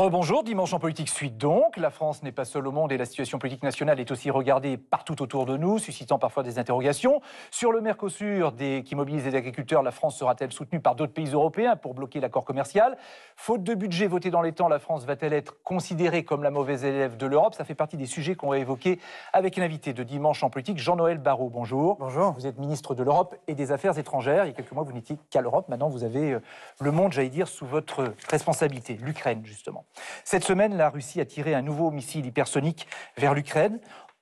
Rebonjour, dimanche en politique suite donc. La France n'est pas seule au monde et la situation politique nationale est aussi regardée partout autour de nous, suscitant parfois des interrogations. Sur le Mercosur, qui mobilise les agriculteurs, la France sera-t-elle soutenue par d'autres pays européens pour bloquer l'accord commercial? Faute de budget voté dans les temps, la France va-t-elle être considérée comme la mauvaise élève de l'Europe? Ça fait partie des sujets qu'on va évoquer avec l'invité de dimanche en politique, Jean-Noël Barrot. Bonjour. Bonjour. Vous êtes ministre de l'Europe et des Affaires étrangères. Il y a quelques mois, vous n'étiez qu'à l'Europe. Maintenant, vous avez le monde, j'allais dire, sous votre responsabilité, l'Ukraine justement. Cette semaine, la Russie a tiré un nouveau missile hypersonique vers l'Ukraine.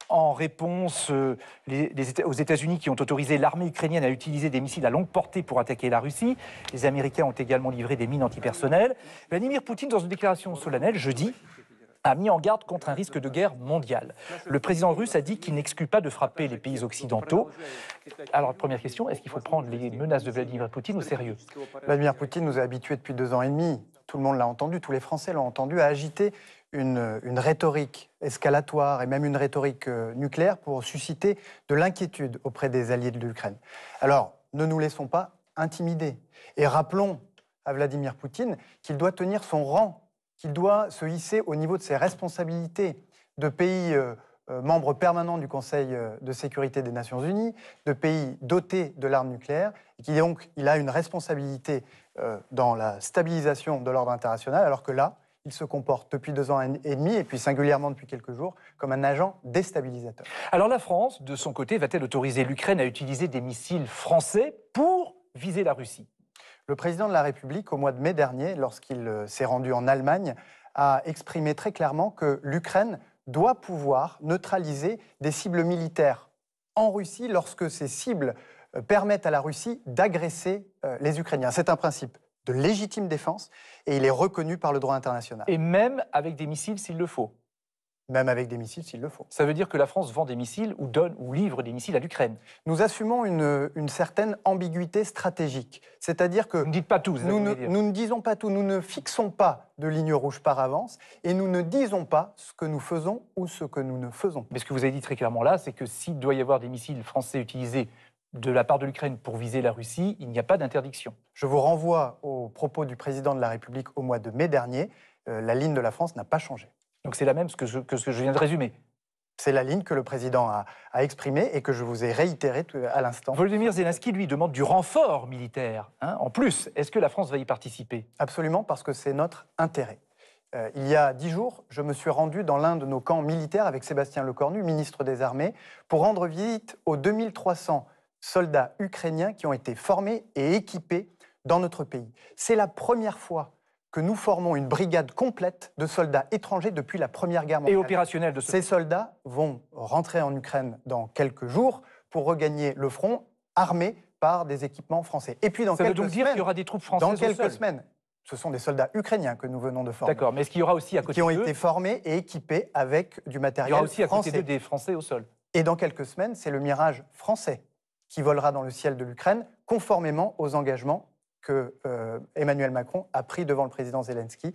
En réponse aux États-Unis qui ont autorisé l'armée ukrainienne à utiliser des missiles à longue portée pour attaquer la Russie. Les Américains ont également livré des mines antipersonnelles. Vladimir Poutine, dans une déclaration solennelle, jeudi, a mis en garde contre un risque de guerre mondiale. Le président russe a dit qu'il n'exclut pas de frapper les pays occidentaux. Alors, première question, est-ce qu'il faut prendre les menaces de Vladimir Poutine au sérieux? Vladimir Poutine nous a habitués depuis 2 ans et demi, tout le monde l'a entendu, tous les Français l'ont entendu, à agiter une rhétorique escalatoire et même une rhétorique nucléaire pour susciter de l'inquiétude auprès des alliés de l'Ukraine. Alors, ne nous laissons pas intimider. Et rappelons à Vladimir Poutine qu'il doit tenir son rang, qu'il doit se hisser au niveau de ses responsabilités de pays membre permanent du Conseil de sécurité des Nations Unies, de pays dotés de l'arme nucléaire, et qui donc il a une responsabilité dans la stabilisation de l'ordre international, alors que là, il se comporte depuis 2 ans et demi, et puis singulièrement depuis quelques jours, comme un agent déstabilisateur. Alors la France, de son côté, va-t-elle autoriser l'Ukraine à utiliser des missiles français pour viser la Russie? Le président de la République, au mois de mai dernier, lorsqu'il s'est rendu en Allemagne, a exprimé très clairement que l'Ukraine doit pouvoir neutraliser des cibles militaires en Russie lorsque ces cibles permettent à la Russie d'agresser les Ukrainiens. C'est un principe de légitime défense et il est reconnu par le droit international. Et même avec des missiles s'il le faut? Même avec des missiles s'il le faut. Ça veut dire que la France vend des missiles ou donne ou livre des missiles à l'Ukraine? Nous assumons une certaine ambiguïté stratégique. C'est-à-dire que vous ne dites pas tout, nous ne disons pas tout, nous ne fixons pas de ligne rouge par avance et nous ne disons pas ce que nous faisons ou ce que nous ne faisons pas. Mais ce que vous avez dit très clairement là, c'est que s'il doit y avoir des missiles français utilisés de la part de l'Ukraine pour viser la Russie, il n'y a pas d'interdiction. Je vous renvoie aux propos du président de la République au mois de mai dernier. La ligne de la France n'a pas changé. Donc c'est la même que ce que je viens de résumer. C'est la ligne que le président a exprimée et que je vous ai réitérée à l'instant. Volodymyr Zelensky, lui, demande du renfort militaire. En plus, est-ce que la France va y participer? Absolument, parce que c'est notre intérêt. Il y a 10 jours, je me suis rendu dans l'un de nos camps militaires avec Sébastien Lecornu, ministre des Armées, pour rendre visite aux 2300 soldats ukrainiens qui ont été formés et équipés dans notre pays. C'est la première fois que nous formons une brigade complète de soldats étrangers depuis la Première Guerre mondiale. Et opérationnelle de Ces soldats vont rentrer en Ukraine dans quelques jours pour regagner le front armés par des équipements français. Et puis ça veut donc dire qu'il y aura des troupes françaises dans quelques semaines. Ce sont des soldats ukrainiens que nous venons de former. D'accord, mais est-ce qu'il y aura aussi à côté qui ont été formés et équipés avec du matériel français. Il y aura aussi à côté d'eux des Français au sol. Et dans quelques semaines, c'est le Mirage français qui volera dans le ciel de l'Ukraine, conformément aux engagements que Emmanuel Macron a pris devant le président Zelensky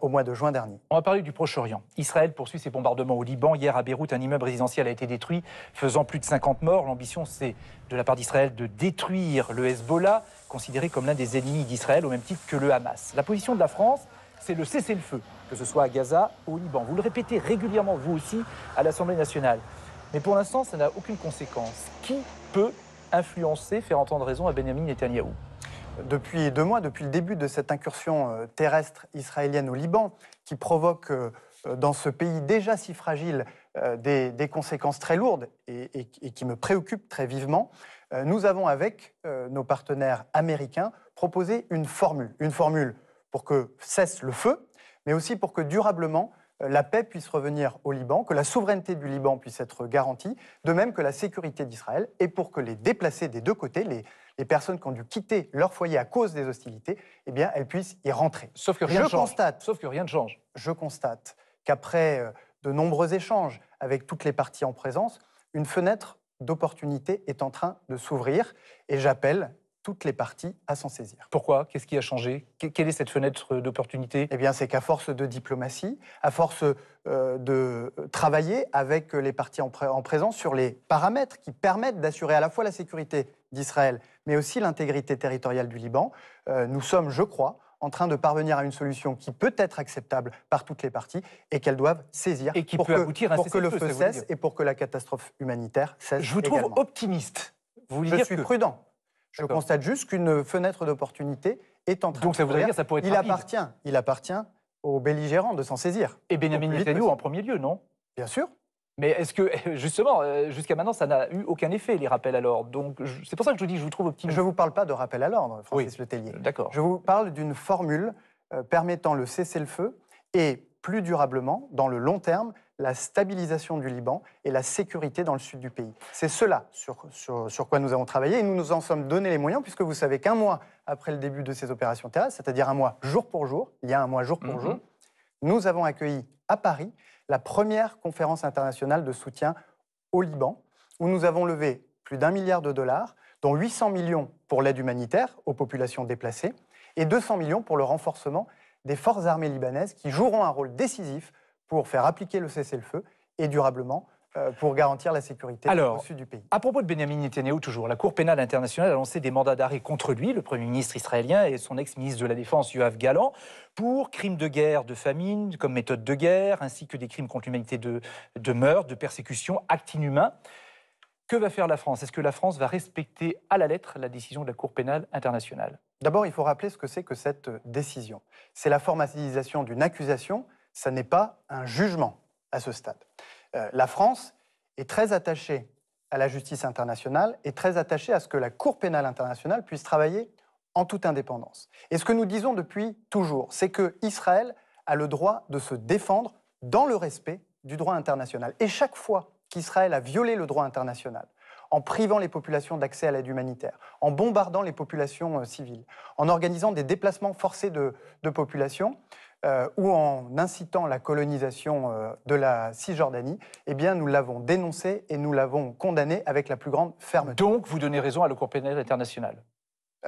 au mois de juin dernier. On va parler du Proche-Orient. Israël poursuit ses bombardements au Liban. Hier, à Beyrouth, un immeuble résidentiel a été détruit, faisant plus de 50 morts. L'ambition, c'est, de la part d'Israël, de détruire le Hezbollah, considéré comme l'un des ennemis d'Israël, au même titre que le Hamas. La position de la France, c'est le cessez-le-feu, que ce soit à Gaza ou au Liban. Vous le répétez régulièrement, vous aussi, à l'Assemblée nationale. Mais pour l'instant, ça n'a aucune conséquence. Qui peut influencer, faire entendre raison à Benyamin Netanyahou? Depuis 2 mois, depuis le début de cette incursion terrestre israélienne au Liban, qui provoque dans ce pays déjà si fragile des conséquences très lourdes et qui me préoccupent très vivement, nous avons avec nos partenaires américains proposé une formule pour que cesse le feu, mais aussi pour que durablement la paix puisse revenir au Liban, que la souveraineté du Liban puisse être garantie, de même que la sécurité d'Israël, et pour que les déplacés des 2 côtés, les personnes qui ont dû quitter leur foyer à cause des hostilités, eh bien, elles puissent y rentrer. Sauf que rien ne change. Sauf que rien ne change. Je constate qu'après de nombreux échanges avec toutes les parties en présence, une fenêtre d'opportunité est en train de s'ouvrir, et j'appelle toutes les parties à s'en saisir. Pourquoi? Qu'est-ce qui a changé? Quelle est cette fenêtre d'opportunité? Eh bien, c'est qu'à force de diplomatie, à force de travailler avec les parties en présence sur les paramètres qui permettent d'assurer à la fois la sécurité d'Israël, mais aussi l'intégrité territoriale du Liban, nous sommes, je crois, en train de parvenir à une solution qui peut être acceptable par toutes les parties et qu'elles doivent saisir Et qui pour peut que, aboutir à un pour que le cessez-le-feu, feu ça veut cesse dire. et pour que la catastrophe humanitaire cesse Je vous trouve également. optimiste. Vous voulez Je dire suis que... prudent. Je D'accord. constate juste qu'une fenêtre d'opportunité est en train Donc de ça voudrait s'ouvrir. dire que ça pourrait être il rapide. appartient aux belligérants de s'en saisir. Et au Benyamin plus vite Netanyahou en possible. premier lieu, non? Bien sûr. Mais est-ce que, justement, jusqu'à maintenant, ça n'a eu aucun effet, les rappels à l'ordre. Donc c'est pour ça que je vous dis, je vous trouve optimiste. Je ne vous parle pas de rappel à l'ordre, Francis Letellier. D'accord. Je vous parle d'une formule permettant le cessez-le-feu et, plus durablement, dans le long terme, la stabilisation du Liban et la sécurité dans le sud du pays. C'est cela sur quoi nous avons travaillé et nous nous en sommes donné les moyens, puisque vous savez qu'un mois après le début de ces opérations terrestres, c'est-à-dire un mois jour pour jour, il y a un mois jour pour jour, nous avons accueilli à Paris la première conférence internationale de soutien au Liban, où nous avons levé plus d'1 milliard de dollars, dont 800 millions pour l'aide humanitaire aux populations déplacées et 200 millions pour le renforcement des forces armées libanaises qui joueront un rôle décisif pour faire appliquer le cessez-le-feu et durablement pour garantir la sécurité au sud du pays. À propos de Benyamin Netanyahou, toujours, la Cour pénale internationale a lancé des mandats d'arrêt contre lui, le Premier ministre israélien et son ex-ministre de la Défense, Yoav Gallant, pour crimes de guerre, de famine, comme méthode de guerre, ainsi que des crimes contre l'humanité de meurtre, de persécution, actes inhumains. Que va faire la France? Est-ce que la France va respecter à la lettre la décision de la Cour pénale internationale? D'abord, il faut rappeler ce que c'est que cette décision. C'est la formalisation d'une accusation, ça n'est pas un jugement à ce stade. La France est très attachée à la justice internationale et très attachée à ce que la Cour pénale internationale puisse travailler en toute indépendance. Et ce que nous disons depuis toujours, c'est qu'Israël a le droit de se défendre dans le respect du droit international. Et chaque fois qu'Israël a violé le droit international, en privant les populations d'accès à l'aide humanitaire, en bombardant les populations civiles, en organisant des déplacements forcés de populations, ou en incitant la colonisation de la Cisjordanie, eh bien nous l'avons dénoncé et nous l'avons condamné avec la plus grande fermeté. Donc vous donnez raison à la Cour pénale internationale?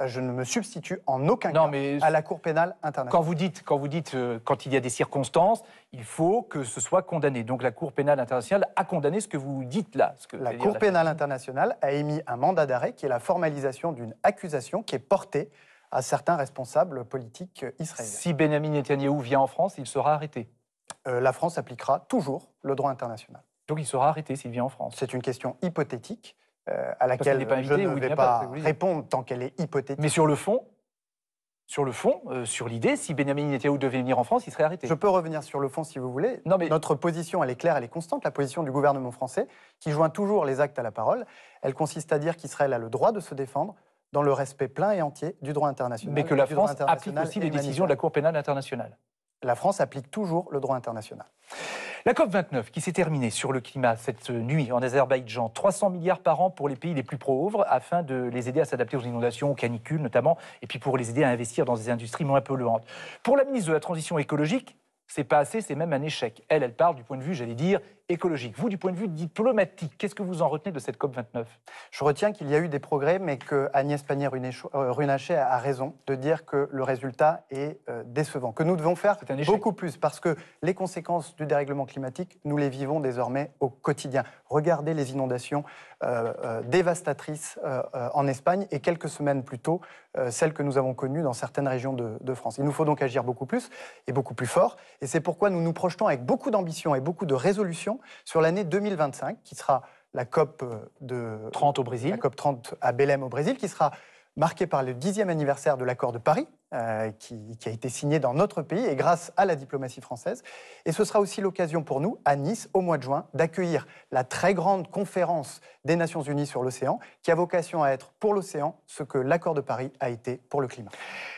Je ne me substitue en aucun cas à la Cour pénale internationale. Quand il y a des circonstances, il faut que ce soit condamné. Donc la Cour pénale internationale a condamné ce que vous dites là. La Cour pénale internationale a émis un mandat d'arrêt qui est la formalisation d'une accusation qui est portée à certains responsables politiques israéliens. Si Benyamin Netanyahou vient en France, il sera arrêté. La France appliquera toujours le droit international. Donc il sera arrêté s'il vient en France. C'est une question hypothétique à laquelle je ne vais pas répondre tant qu'elle est hypothétique. Mais sur le fond, sur l'idée, si Benyamin Netanyahou devait venir en France, il serait arrêté. Je peux revenir sur le fond si vous voulez. Non, mais... Notre position, elle est claire, elle est constante. La position du gouvernement français, qui joint toujours les actes à la parole, elle consiste à dire qu'Israël a le droit de se défendre dans le respect plein et entier du droit international. Mais que la France applique aussi les décisions de la Cour pénale internationale. La France applique toujours le droit international. La COP29 qui s'est terminée sur le climat cette nuit en Azerbaïdjan, 300 milliards par an pour les pays les plus pauvres afin de les aider à s'adapter aux inondations, aux canicules notamment, et puis pour les aider à investir dans des industries moins polluantes. Pour la ministre de la Transition écologique, c'est pas assez, c'est même un échec. Elle parle du point de vue, j'allais dire, écologique. Vous, du point de vue diplomatique, qu'est-ce que vous en retenez de cette COP29? Je retiens qu'il y a eu des progrès, mais que Agnès Pannier-Runacher a raison de dire que le résultat est décevant, que nous devons faire beaucoup plus, parce que les conséquences du dérèglement climatique, nous les vivons désormais au quotidien. Regardez les inondations dévastatrices en Espagne et quelques semaines plus tôt, celles que nous avons connues dans certaines régions de France. Il nous faut donc agir beaucoup plus et beaucoup plus fort, et c'est pourquoi nous nous projetons avec beaucoup d'ambition et beaucoup de résolution sur l'année 2025, qui sera la COP 30 au Brésil. La COP 30 à Belém au Brésil, qui sera marquée par le 10e anniversaire de l'accord de Paris, qui a été signé dans notre pays et grâce à la diplomatie française. Et ce sera aussi l'occasion pour nous, à Nice, au mois de juin, d'accueillir la très grande conférence des Nations Unies sur l'océan, qui a vocation à être pour l'océan ce que l'accord de Paris a été pour le climat.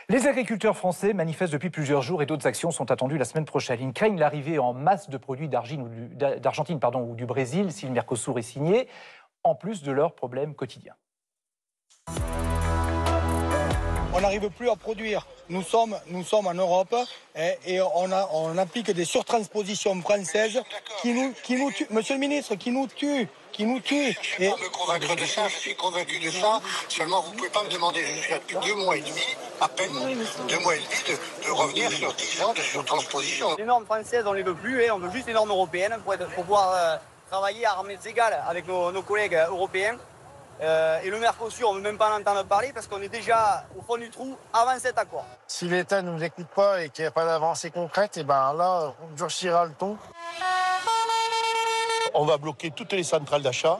Les agriculteurs français manifestent depuis plusieurs jours et d'autres actions sont attendues la semaine prochaine. Ils craignent l'arrivée en masse de produits d'Argentine ou du Brésil, si le Mercosur est signé, en plus de leurs problèmes quotidiens. On n'arrive plus à produire. Nous sommes en Europe et on applique des surtranspositions françaises qui nous tuent. Monsieur le ministre, qui nous tuent. Je ne suis pas me convaincre de ça, je suis convaincu de ça. Seulement, vous ne pouvez pas me demander, je suis depuis 2 mois et demi, à peine 2 mois et demi, de revenir sur 10 ans de surtransposition. Les normes françaises, on ne les veut plus, on veut juste les normes européennes pour pouvoir travailler à armes égales avec nos collègues européens. Et le Mercosur, on ne veut même pas en entendre parler parce qu'on est déjà au fond du trou avant cet accord. Si l'État ne nous écoute pas et qu'il n'y a pas d'avancée concrète, et ben là, on durcira le ton. On va bloquer toutes les centrales d'achat,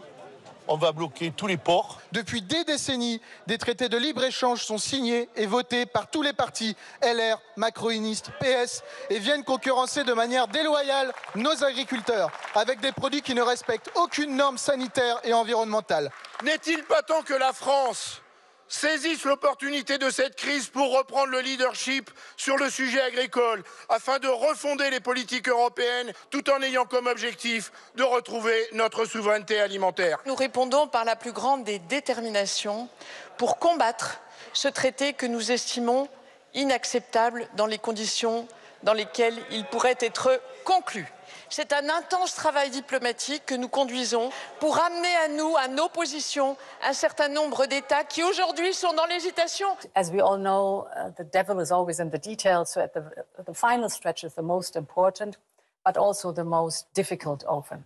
on va bloquer tous les ports. Depuis des décennies, des traités de libre-échange sont signés et votés par tous les partis, LR, macronistes, PS, et viennent concurrencer de manière déloyale nos agriculteurs, avec des produits qui ne respectent aucune norme sanitaire et environnementale. N'est-il pas temps que la France saisisse l'opportunité de cette crise pour reprendre le leadership sur le sujet agricole, afin de refonder les politiques européennes, tout en ayant comme objectif de retrouver notre souveraineté alimentaire? Nous répondons par la plus grande des déterminations pour combattre ce traité que nous estimons inacceptable dans les conditions dans lesquelles il pourrait être conclu. C'est un intense travail diplomatique que nous conduisons pour amener à nos positions un certain nombre d'États qui aujourd'hui sont dans l'hésitation. As we all know, the devil is always in the details, so the final stretch is the most important, but also the most difficult often.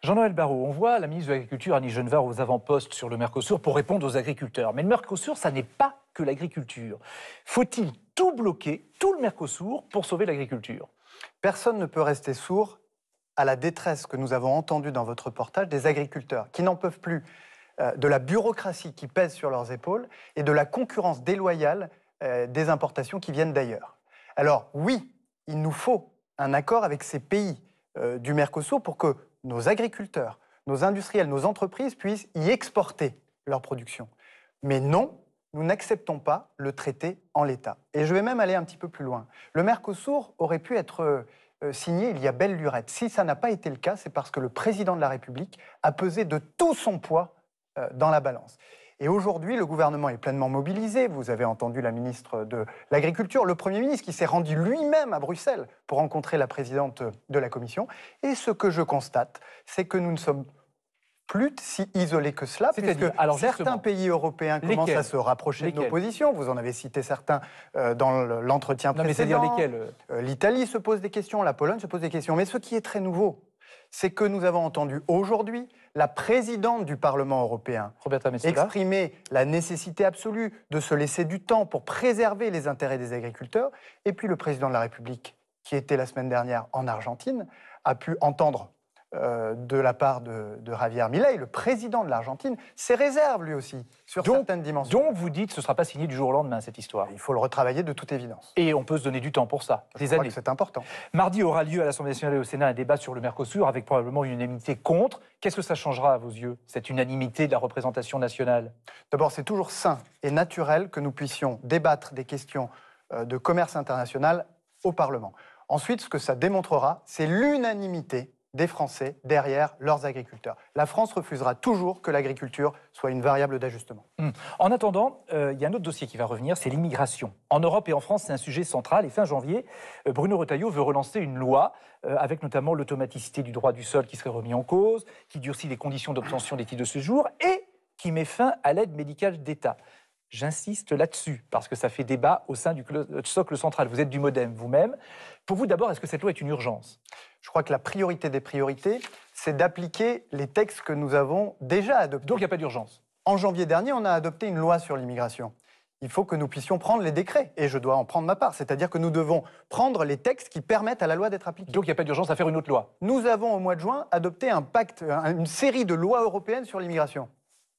Jean-Noël Barrot, on voit la ministre de l'Agriculture, Annie Genevard, aux avant-postes sur le Mercosur pour répondre aux agriculteurs. Mais le Mercosur, ça n'est pas que l'agriculture. Faut-il tout bloquer, tout le Mercosur, pour sauver l'agriculture ? Personne ne peut rester sourd à la détresse que nous avons entendue dans votre reportage des agriculteurs qui n'en peuvent plus de la bureaucratie qui pèse sur leurs épaules et de la concurrence déloyale des importations qui viennent d'ailleurs. Alors oui, il nous faut un accord avec ces pays du Mercosur pour que nos agriculteurs, nos industriels, nos entreprises puissent y exporter leur production. Mais non, nous n'acceptons pas le traité en l'état. Et je vais même aller un petit peu plus loin. Le Mercosur aurait pu être signé il y a belle lurette. Si ça n'a pas été le cas, c'est parce que le président de la République a pesé de tout son poids dans la balance. Et aujourd'hui, le gouvernement est pleinement mobilisé. Vous avez entendu la ministre de l'Agriculture, le Premier ministre qui s'est rendu lui-même à Bruxelles pour rencontrer la présidente de la Commission. Et ce que je constate, c'est que nous ne sommes plus si isolés que cela, puisque certains pays européens commencent à se rapprocher de nos positions. Vous en avez cité certains dans l'entretien précédent. Mais c'est-à-dire lesquels ? L'Italie se pose des questions, la Pologne se pose des questions. Mais ce qui est très nouveau, c'est que nous avons entendu aujourd'hui la présidente du Parlement européen exprimer la nécessité absolue de se laisser du temps pour préserver les intérêts des agriculteurs. Et puis le président de la République, qui était la semaine dernière en Argentine, a pu entendre de la part de Javier Milei, le président de l'Argentine, ses réserves lui aussi sur certaines dimensions. Donc vous dites que ce ne sera pas signé du jour au lendemain, cette histoire. Il faut le retravailler de toute évidence. Et on peut se donner du temps pour ça, des années. C'est important. Mardi aura lieu à l'Assemblée nationale et au Sénat un débat sur le Mercosur avec probablement une unanimité contre. Qu'est-ce que ça changera à vos yeux, cette unanimité de la représentation nationale ? D'abord, c'est toujours sain et naturel que nous puissions débattre des questions de commerce international au Parlement. Ensuite, ce que ça démontrera, c'est l'unanimité des Français derrière leurs agriculteurs. La France refusera toujours que l'agriculture soit une variable d'ajustement. En attendant, il y a un autre dossier qui va revenir, c'est l'immigration. En Europe et en France, c'est un sujet central. Et fin janvier, Bruno Retailleau veut relancer une loi avec notamment l'automaticité du droit du sol qui serait remis en cause, qui durcit les conditions d'obtention des titres de séjour et qui met fin à l'aide médicale d'État. J'insiste là-dessus, parce que ça fait débat au sein du socle central. Vous êtes du MoDem vous-même. Pour vous, d'abord, est-ce que cette loi est une urgence ? Je crois que la priorité des priorités, c'est d'appliquer les textes que nous avons déjà adoptés. Donc il n'y a pas d'urgence. En janvier dernier, on a adopté une loi sur l'immigration. Il faut que nous puissions prendre les décrets, et je dois en prendre ma part. C'est-à-dire que nous devons prendre les textes qui permettent à la loi d'être appliquée. Donc il n'y a pas d'urgence à faire une autre loi. Nous avons, au mois de juin, adopté un pacte, une série de lois européennes sur l'immigration.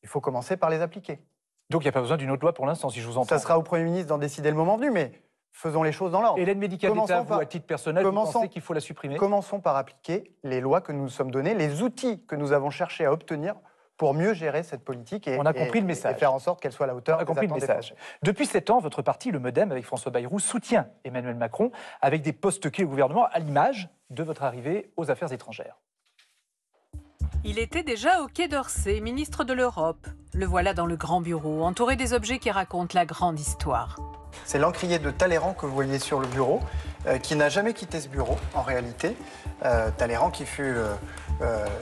Il faut commencer par les appliquer. Donc il n'y a pas besoin d'une autre loi pour l'instant, si je vous entends. Ça sera au Premier ministre d'en décider le moment venu, mais faisons les choses dans l'ordre. Et l'aide médicale d'État, vous, à titre personnel, vous pensez qu'il faut la supprimer ? Commençons par appliquer les lois que nous nous sommes données, les outils que nous avons cherché à obtenir pour mieux gérer cette politique et, on a compris le message. Et faire en sorte qu'elle soit à la hauteur. On a compris le message. Depuis 7 ans, votre parti, le MoDem, avec François Bayrou, soutient Emmanuel Macron avec des postes clés au gouvernement à l'image de votre arrivée aux Affaires étrangères. Il était déjà au Quai d'Orsay, ministre de l'Europe. Le voilà dans le grand bureau, entouré des objets qui racontent la grande histoire. C'est l'encrier de Talleyrand que vous voyez sur le bureau, qui n'a jamais quitté ce bureau, en réalité. Talleyrand qui fut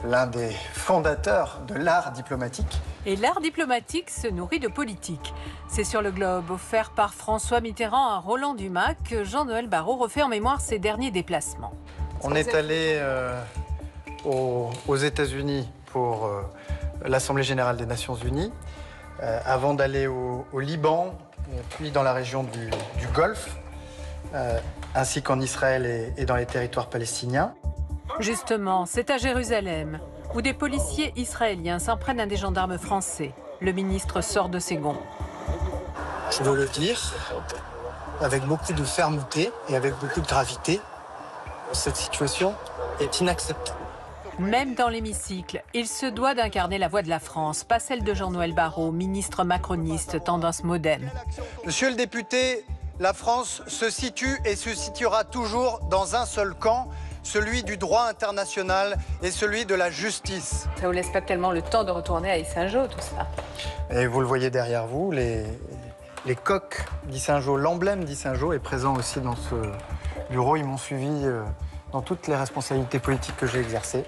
l'un des fondateurs de l'art diplomatique. Et l'art diplomatique se nourrit de politique. C'est sur le globe offert par François Mitterrand à Roland Dumas que Jean-Noël Barrot refait en mémoire ses derniers déplacements. On est allé aux États-Unis pour l'Assemblée générale des Nations Unies, avant d'aller au Liban, puis dans la région du Golfe, ainsi qu'en Israël et dans les territoires palestiniens. Justement, c'est à Jérusalem, où des policiers israéliens s'en prennent à des gendarmes français. Le ministre sort de ses gonds. Je veux le dire, avec beaucoup de fermeté et avec beaucoup de gravité, cette situation est inacceptable. Même dans l'hémicycle, il se doit d'incarner la voix de la France, pas celle de Jean-Noël Barrot, ministre macroniste, tendance modem. Monsieur le député, la France se situe et se situera toujours dans un seul camp, celui du droit international et celui de la justice. Ça vous laisse pas tellement le temps de retourner à Yssingeaux, tout ça. Et vous le voyez derrière vous, les coqs d'Yssingeaux, l'emblème d'Yssingeaux est présent aussi dans ce bureau. Ils m'ont suivi dans toutes les responsabilités politiques que j'ai exercées.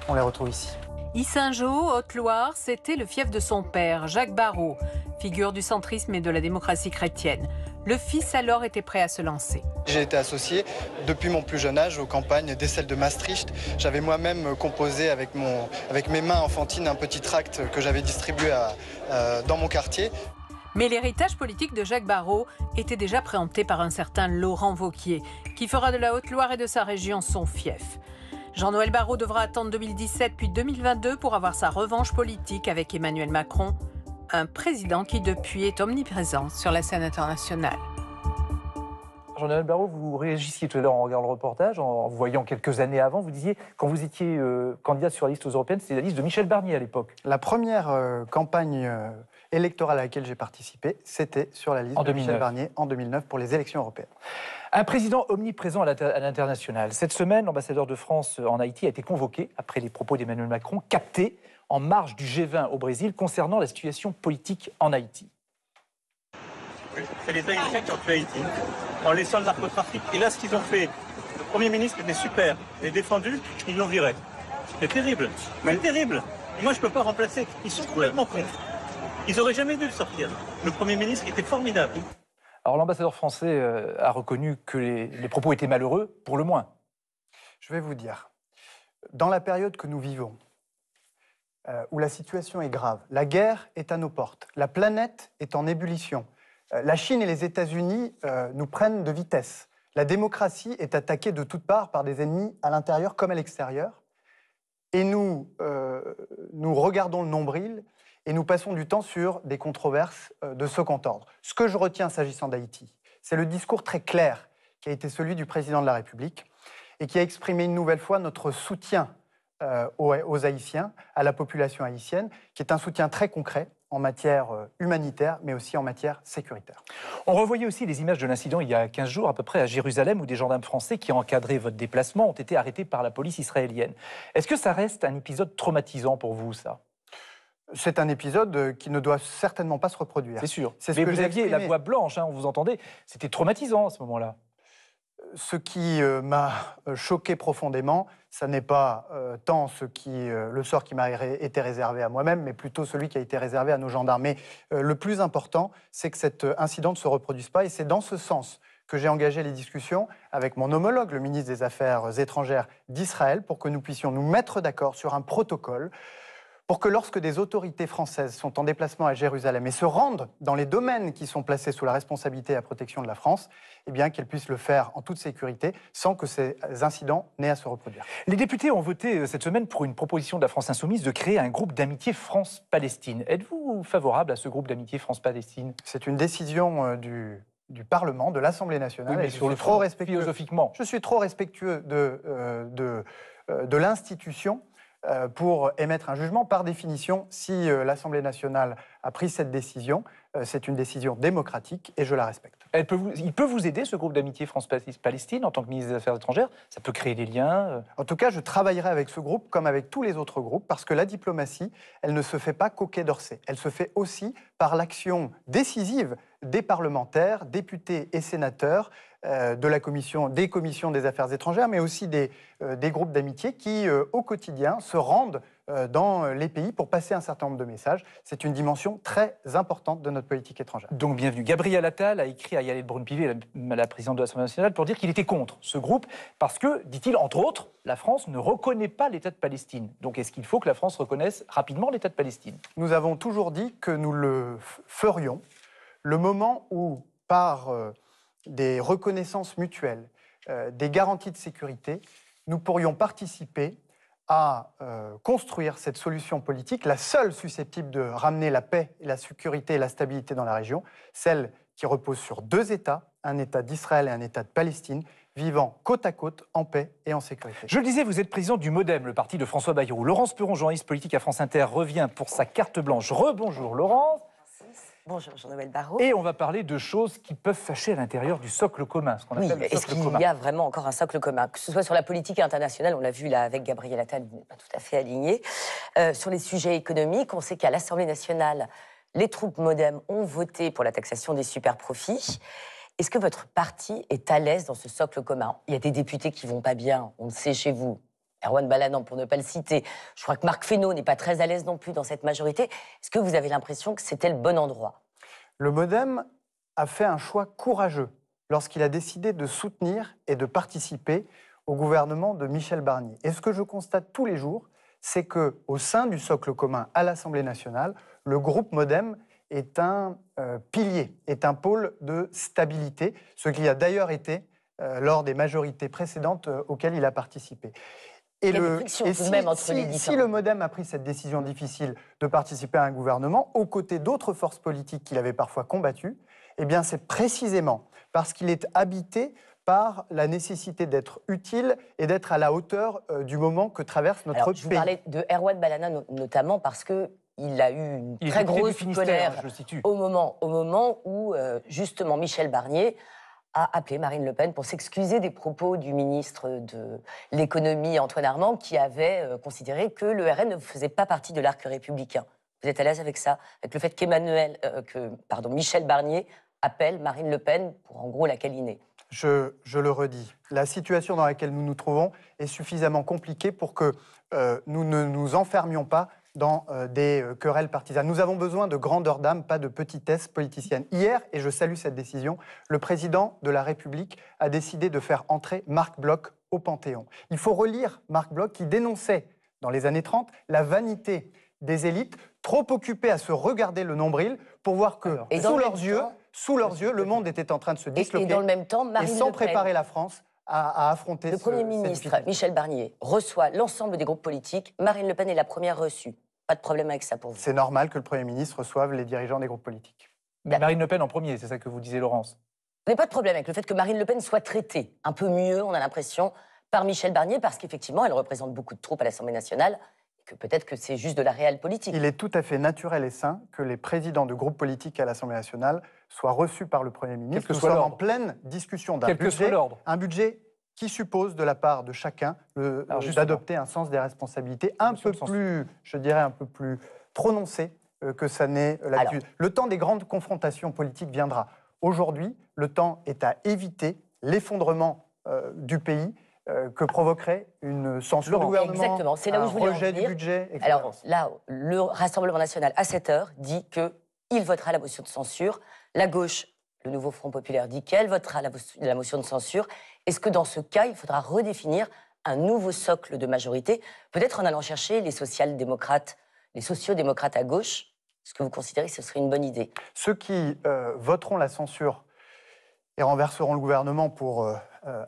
On les retrouve ici. Yssingeaux, Haute-Loire, c'était le fief de son père, Jacques Barrot, figure du centrisme et de la démocratie chrétienne. Le fils alors était prêt à se lancer. J'ai été associé depuis mon plus jeune âge aux campagnes dès celles de Maastricht. J'avais moi-même composé avec mes mains enfantines un petit tract que j'avais distribué dans mon quartier. Mais l'héritage politique de Jacques Barrot était déjà préempté par un certain Laurent Wauquiez, qui fera de la Haute-Loire et de sa région son fief. Jean-Noël Barrot devra attendre 2017 puis 2022 pour avoir sa revanche politique avec Emmanuel Macron, un président qui depuis est omniprésent sur la scène internationale. Jean-Noël Barrot, vous réagissiez tout à l'heure en regardant le reportage, en vous voyant quelques années avant, vous disiez, quand vous étiez candidat sur la liste aux européennes, c'était la liste de Michel Barnier à l'époque. La première campagne électorale à laquelle j'ai participé, c'était sur la liste de Michel Barnier en 2009 pour les élections européennes. Un président omniprésent à l'international. Cette semaine, l'ambassadeur de France en Haïti a été convoqué, après les propos d'Emmanuel Macron, capté en marge du G20 au Brésil concernant la situation politique en Haïti. C'est les Haïtiens qui ont tué Haïti, en laissant le narcotrafic. Et là, ce qu'ils ont fait, le Premier ministre était super, il est défendu, ils l'ont viré. C'est terrible, mais terrible. Et moi, je ne peux pas remplacer. Ils sont complètement cons. Ils n'auraient jamais dû le sortir. Le Premier ministre était formidable. Alors l'ambassadeur français a reconnu que les propos étaient malheureux, pour le moins. Je vais vous dire, dans la période que nous vivons, où la situation est grave, la guerre est à nos portes, la planète est en ébullition, la Chine et les États-Unis nous prennent de vitesse, la démocratie est attaquée de toutes parts par des ennemis à l'intérieur comme à l'extérieur, et nous regardons le nombril et nous passons du temps sur des controverses de second ordre. Ce que je retiens s'agissant d'Haïti, c'est le discours très clair qui a été celui du président de la République et qui a exprimé une nouvelle fois notre soutien aux Haïtiens, à la population haïtienne, qui est un soutien très concret en matière humanitaire, mais aussi en matière sécuritaire. On revoyait aussi les images de l'incident il y a 15 jours à peu près à Jérusalem, où des gendarmes français qui encadraient votre déplacement ont été arrêtés par la police israélienne. Est-ce que ça reste un épisode traumatisant pour vous, ça ? C'est un épisode qui ne doit certainement pas se reproduire. C'est sûr. C'est mais vous aviez la voix blanche, hein, on vous entendait. C'était traumatisant à ce moment-là. Ce qui m'a choqué profondément, ça n'est pas tant le sort qui m'a été réservé à moi-même, mais plutôt celui qui a été réservé à nos gendarmes. Mais le plus important, c'est que cet incident ne se reproduise pas, et c'est dans ce sens que j'ai engagé les discussions avec mon homologue, le ministre des Affaires étrangères d'Israël, pour que nous puissions nous mettre d'accord sur un protocole pour que lorsque des autorités françaises sont en déplacement à Jérusalem et se rendent dans les domaines qui sont placés sous la responsabilité et la protection de la France, eh bien qu'elles puissent le faire en toute sécurité sans que ces incidents n'aient à se reproduire. Les députés ont voté cette semaine pour une proposition de la France Insoumise de créer un groupe d'amitié France-Palestine. Êtes-vous favorable à ce groupe d'amitié France-Palestine ? C'est une décision du Parlement, de l'Assemblée nationale. Oui, mais sur le fond, philosophiquement. Je suis trop respectueux de l'institution pour émettre un jugement. Par définition, si l'Assemblée nationale a pris cette décision, c'est une décision démocratique et je la respecte. Il peut vous aider, ce groupe d'amitié France-Palestine, en tant que ministre des Affaires étrangères ? Ça peut créer des liens En tout cas, je travaillerai avec ce groupe comme avec tous les autres groupes, parce que la diplomatie, elle ne se fait pas qu'au Quai d'Orsay. Elle se fait aussi par l'action décisive des parlementaires, députés et sénateurs des commissions des affaires étrangères, mais aussi des groupes d'amitié qui, au quotidien, se rendent dans les pays pour passer un certain nombre de messages. C'est une dimension très importante de notre politique étrangère. Donc bienvenue. Gabriel Attal a écrit à Yael Braun-Pivet, la présidente de l'Assemblée nationale, pour dire qu'il était contre ce groupe parce que, dit-il, entre autres, la France ne reconnaît pas l'État de Palestine. Donc est-ce qu'il faut que la France reconnaisse rapidement l'État de Palestine? Nous avons toujours dit que nous le ferions le moment où, par des reconnaissances mutuelles, des garanties de sécurité, nous pourrions participer à construire cette solution politique, la seule susceptible de ramener la paix, la sécurité et la stabilité dans la région, celle qui repose sur 2 États, un État d'Israël et un État de Palestine, vivant côte à côte, en paix et en sécurité. Je le disais, vous êtes président du MoDem, le parti de François Bayrou. Laurence Perron, journaliste politique à France Inter, revient pour sa carte blanche. Rebonjour Laurence. Bonjour Jean-Noël Barrot. Et on va parler de choses qui peuvent fâcher à l'intérieur du socle commun. Est-ce qu'il y a vraiment encore un socle commun? Que ce soit sur la politique internationale, on l'a vu là avec Gabriel Attal, il n'est pas tout à fait aligné. Sur les sujets économiques, on sait qu'à l'Assemblée nationale, les troupes MoDem ont voté pour la taxation des superprofits. Est-ce que votre parti est à l'aise dans ce socle commun? Il y a des députés qui ne vont pas bien, on le sait chez vous. Erwan Balanant, pour ne pas le citer. Je crois que Marc Fesneau n'est pas très à l'aise non plus dans cette majorité. Est-ce que vous avez l'impression que c'était le bon endroit? Le MoDem a fait un choix courageux lorsqu'il a décidé de soutenir et de participer au gouvernement de Michel Barnier. Et ce que je constate tous les jours, c'est qu'au sein du socle commun à l'Assemblée nationale, le groupe MoDem est un pilier, est un pôle de stabilité, ce qu'il a d'ailleurs été lors des majorités précédentes auxquelles il a participé. Et si le MoDem a pris cette décision difficile de participer à un gouvernement, aux côtés d'autres forces politiques qu'il avait parfois combattues, eh bien c'est précisément parce qu'il est habité par la nécessité d'être utile et d'être à la hauteur du moment que traverse notre pays. Je vous parlais de Erwan Balanant notamment parce qu'il a eu une très grosse colère au moment où, justement, Michel Barnier a appelé Marine Le Pen pour s'excuser des propos du ministre de l'économie, Antoine Armand, qui avait considéré que le RN ne faisait pas partie de l'arc républicain. Vous êtes à l'aise avec ça? Avec le fait que Michel Barnier appelle Marine Le Pen pour, en gros, la câliner? Je le redis, la situation dans laquelle nous nous trouvons est suffisamment compliquée pour que nous ne nous enfermions pas dans des querelles partisanes. Nous avons besoin de grandeur d'âme, pas de petitesse politicienne. Hier, et je salue cette décision, le président de la République a décidé de faire entrer Marc Bloch au Panthéon. Il faut relire Marc Bloch qui dénonçait, dans les années 30, la vanité des élites, trop occupées à se regarder le nombril pour voir que, sous leurs yeux, le monde était en train de se disloquer. Et dans le même temps, Marine sans Le Pen, préparer la France à affronter le Premier ministre Michel Barnier reçoit l'ensemble des groupes politiques. Marine Le Pen est la première reçue. Pas de problème avec ça pour vous? C'est normal que le Premier ministre reçoive les dirigeants des groupes politiques. Mais Marine Le Pen en premier, c'est ça que vous disiez, Laurence? Vous n'avez pas de problème avec le fait que Marine Le Pen soit traitée un peu mieux, on a l'impression, par Michel Barnier, parce qu'effectivement, elle représente beaucoup de troupes à l'Assemblée nationale, et que peut-être que c'est juste de la réelle politique. Il est tout à fait naturel et sain que les présidents de groupes politiques à l'Assemblée nationale soient reçus par le Premier ministre. Nous sommes en pleine discussion d'un budget, un budget qui suppose de la part de chacun d'adopter un sens des responsabilités un peu plus, je dirais, un peu plus prononcé que ça n'est l'habitude. Le temps des grandes confrontations politiques viendra. Aujourd'hui, le temps est à éviter l'effondrement du pays que provoquerait une censure du gouvernement, exactement. C'est là où je voulais rejet en venir. du budget, etc. Alors là, le Rassemblement national, à 7h, dit qu'il votera la motion de censure. La gauche, le nouveau Front populaire, dit qu'elle votera la motion de censure. Est-ce que dans ce cas, il faudra redéfinir un nouveau socle de majorité, peut-être en allant chercher les sociodémocrates à gauche? Est-ce que vous considérez que ce serait une bonne idée? Ceux qui voteront la censure et renverseront le gouvernement pour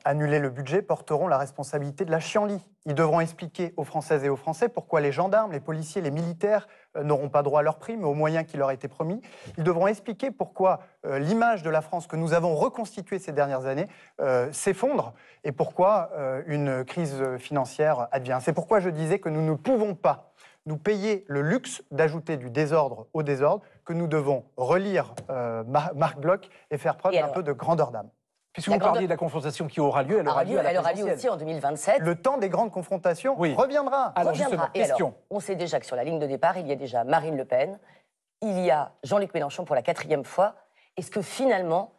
annuler le budget porteront la responsabilité de la chienlit. Ils devront expliquer aux Françaises et aux Français pourquoi les gendarmes, les policiers, les militaires n'auront pas droit à leurs primes, aux moyens qui leur étaient promis. Ils devront expliquer pourquoi l'image de la France que nous avons reconstituée ces dernières années s'effondre et pourquoi une crise financière advient. C'est pourquoi je disais que nous ne pouvons pas nous payer le luxe d'ajouter du désordre au désordre, que nous devons relire Marc Bloch et faire preuve d'un peu de grandeur d'âme. Puisque vous parliez de la confrontation qui aura lieu, elle aura lieu aussi en 2027. Le temps des grandes confrontations reviendra. Alors justement, question. On sait déjà que sur la ligne de départ, il y a déjà Marine Le Pen, il y a Jean-Luc Mélenchon pour la 4e fois, Est-ce que finalement,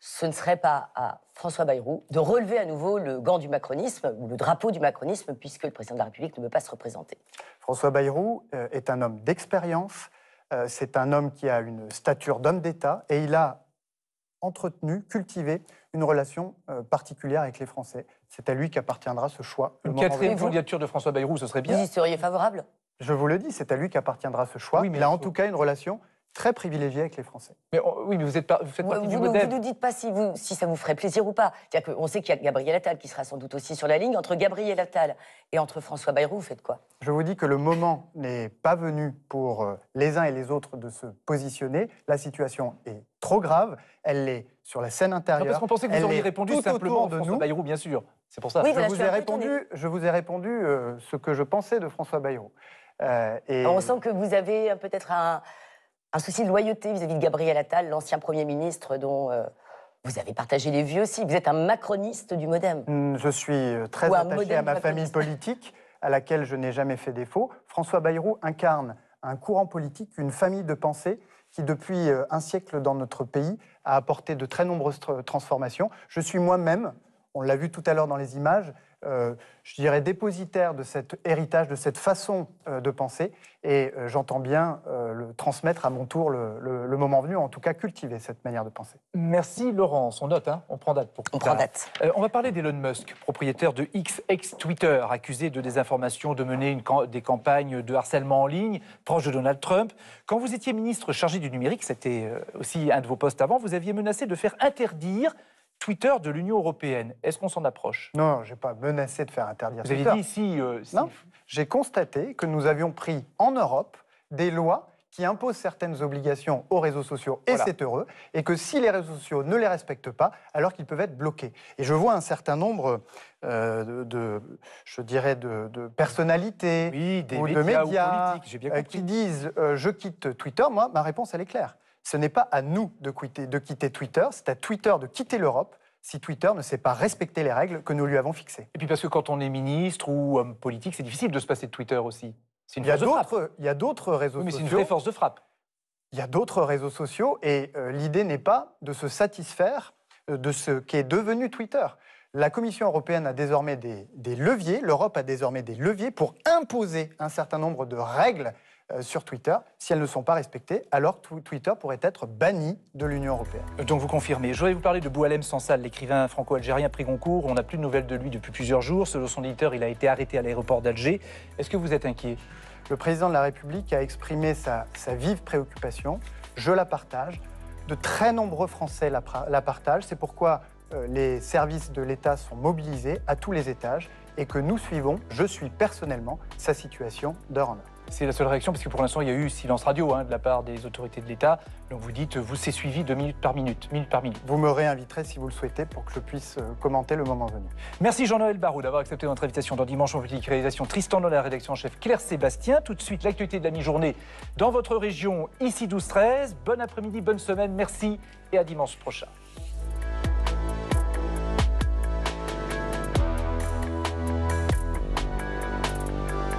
ce ne serait pas à François Bayrou de relever à nouveau le gant du macronisme, ou le drapeau du macronisme, puisque le président de la République ne veut pas se représenter? François Bayrou est un homme d'expérience, c'est un homme qui a une stature d'homme d'État, et il a entretenu, cultivé une relation particulière avec les Français. C'est à lui qu'appartiendra ce choix. Une quatrième candidature de François Bayrou, ce serait bien. Vous y seriez favorable? Je vous le dis, c'est à lui qu'appartiendra ce choix. Oui, mais il a en tout cas une relation très privilégiée avec les Français. Mais oui, mais vous faites partie du modèle. Vous ne nous dites pas si ça vous ferait plaisir ou pas. On sait qu'il y a Gabriel Attal qui sera sans doute aussi sur la ligne. Entre Gabriel Attal et entre François Bayrou, vous faites quoi? Je vous dis que le moment n'est pas venu pour les uns et les autres de se positionner. La situation est trop grave. Elle est sur la scène intérieure. Non, parce qu'on pensait que vous auriez répondu simplement de François Bayrou, bien sûr. C'est pour ça. Oui, je vous ai répondu ce que je pensais de François Bayrou. On sent que vous avez peut-être un souci de loyauté vis-à-vis de Gabriel Attal, l'ancien Premier ministre dont vous avez partagé les vues aussi. Vous êtes un macroniste du MoDem. Je suis très attaché à ma famille politique, à laquelle je n'ai jamais fait défaut. François Bayrou incarne un courant politique, une famille de pensée qui, depuis un siècle dans notre pays, a apporté de très nombreuses transformations. Je suis moi-même, on l'a vu tout à l'heure dans les images, je dirais dépositaire de cet héritage, de cette façon de penser, et j'entends bien le transmettre à mon tour le moment venu, en tout cas cultiver cette manière de penser. Merci Laurence, on note, hein, on prend date pour plus tard. On prend date. On va parler d'Elon Musk, propriétaire de X, ex-Twitter, accusé de désinformation, de mener des campagnes de harcèlement en ligne, proche de Donald Trump. Quand vous étiez ministre chargé du numérique, c'était aussi un de vos postes avant, vous aviez menacé de faire interdire Twitter de l'Union européenne. Est-ce qu'on s'en approche? Non, je n'ai pas menacé de faire interdire Vous Twitter. avez dit si... Non, j'ai constaté que nous avions pris en Europe des lois qui imposent certaines obligations aux réseaux sociaux, et c'est heureux, et que si les réseaux sociaux ne les respectent pas, alors qu'ils peuvent être bloqués. Et je vois un certain nombre de personnalités ou de médias qui disent je quitte Twitter. Moi, ma réponse, elle est claire. Ce n'est pas à nous de quitter Twitter, c'est à Twitter de quitter l'Europe si Twitter ne sait pas respecter les règles que nous lui avons fixées. Et puis parce que quand on est ministre ou homme politique, c'est difficile de se passer de Twitter aussi. Il y a d'autres réseaux sociaux. Oui, mais c'est une vraie force de frappe. Il y a d'autres réseaux sociaux et l'idée n'est pas de se satisfaire de ce qu'est devenu Twitter. La Commission européenne a désormais des leviers, l'Europe a désormais des leviers pour imposer un certain nombre de règles sur Twitter. Si elles ne sont pas respectées, alors Twitter pourrait être banni de l'Union européenne. Donc vous confirmez. Je voudrais vous parler de Boualem Sansal, l'écrivain franco-algérien prix Goncourt. On n'a plus de nouvelles de lui depuis plusieurs jours. Selon son éditeur, il a été arrêté à l'aéroport d'Alger. Est-ce que vous êtes inquiet? Le président de la République a exprimé sa vive préoccupation. Je la partage. De très nombreux Français la partagent. C'est pourquoi les services de l'État sont mobilisés à tous les étages et que nous suivons, je suis personnellement, sa situation d'heure en heure. C'est la seule réaction, parce que pour l'instant, il y a eu silence radio de la part des autorités de l'État. Donc vous dites, vous c'est suivi de minute par minute. Vous me réinviterez si vous le souhaitez pour que je puisse commenter le moment venu. Merci Jean-Noël Barrot d'avoir accepté notre invitation dans Dimanche en Politique. Réalisation Tristan Noël, la rédaction en chef Claire Sébastien. Tout de suite, l'actualité de la mi-journée dans votre région, ici 12-13. Bon après-midi, bonne semaine, merci et à dimanche prochain.